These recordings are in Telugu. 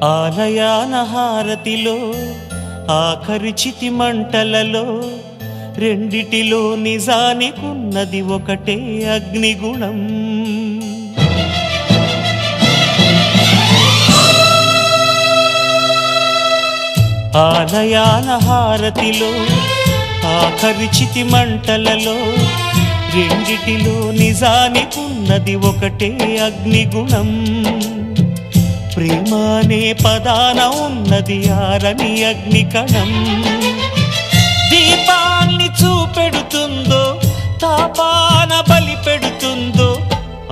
ఆలయాన హారతిలో ఆఖరి చితి మంటలలో రెండిటిలో నిజానికున్నది ఒకటే అగ్నిగుణం. ఆలయాన హారతిలో ఆఖరి చితి మంటలలో రెండిటిలో నిజానికున్నది ఒకటే అగ్నిగుణం. ప్రేమ అనే పదాన ఉన్నది ఆరని అగ్నికణం. దీపాన్ని చూపెడుతుందో తాపాన బలి పెడుతుందో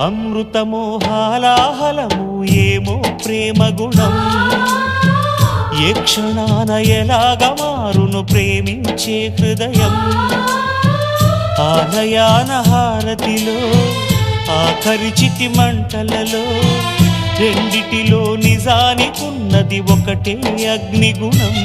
అమృతమో హాలాహలము ఏమో ప్రేమ గుణం. ఏ క్షణాన ఎలాగ మారును ప్రేమించే హృదయం. ఆలయాన హారతిలో ఆఖరి చితి మంటలలో రెండిటిలో నిజానికున్నది ఒకటే అగ్నిగుణం.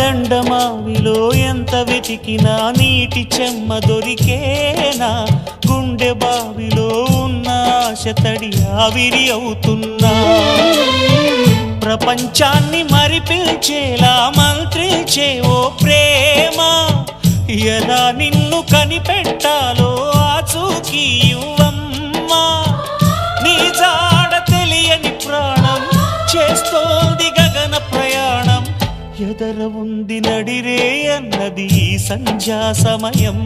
ఎండమావిలో ఎంత వెతికినా నీటి చెమ్మ దొరికేనా. గుండె బావిలో ఉన్న ఆశ తడి ఆవిరి అవుతున్నా. ప్రపంచాన్ని మరిపించేలా మంత్రించే ఓ ప్రేమ. ఎలా నిన్ను కనిపెట్టాలో ఆచూకీ ఇవ్వమ్మా. నీ జాడ తెలియని ప్రాణం చేస్తోంది గగన ప్రయాణం. ఎదర ఉంది నడిరే అన్నది ఈ సంధ్యా సమయం.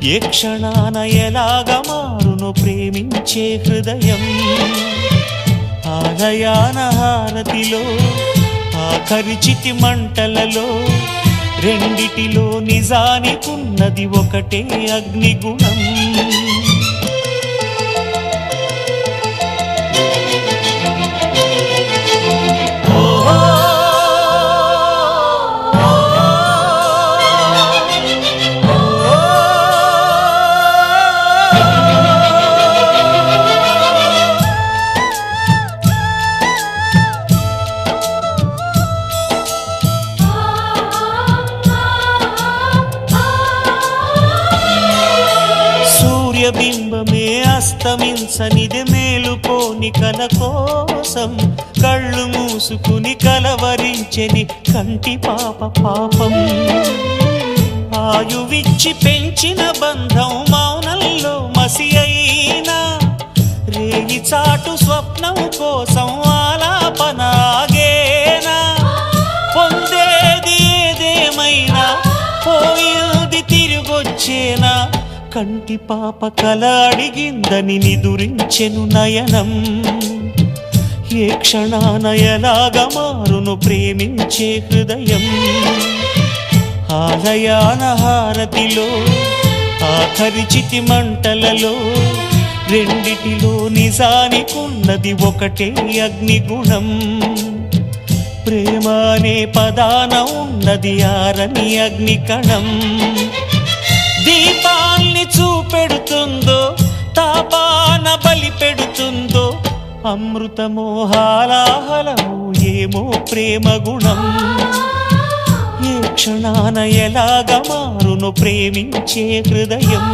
ఏ క్షణాన ఎలాగ మారును ప్రేమించే హృదయం. ఆలయాన హారతిలో ఆఖరి చితి మంటలలో రెండిటిలో నిజానికున్నది ఒకటే అగ్నిగుణం. బింబమే అస్తమించనిది మేలుకోని కల కోసం. కళ్ళు మూసుకుని కలవరించెని కంటి పాప పాపం. ఆయువిచ్చి పెంచిన బంధం మౌనంలో మసి అయినా. రేగి చాటు స్వప్నం కోసం ఆలాపన ఆగేనా. పొందేది ఏదేమైనా పోయింది తిరిగొచ్చేనా. కంటి పాప కల అడిగిందని నిదురించెను నయనం. ఏ క్షణాన ఎలాగ మారును ప్రేమించే హృదయం. ఆలయాన హారతిలో ఆఖరి చితి మంటలలో రెండిటిలో నిజానికున్నది ఒకటే అగ్నిగుణం. ప్రేమ అనే పదాన ఉన్నది ఆరని అగ్నికణం. దీపాన్ని చూపెడుతుందో తాపాన బలి పెడుతుందో అమృతమో హాలాహలము ఏమో ప్రేమ గుణం. ఏ క్షణాన ఎలాగ మారును ప్రేమించే హృదయం.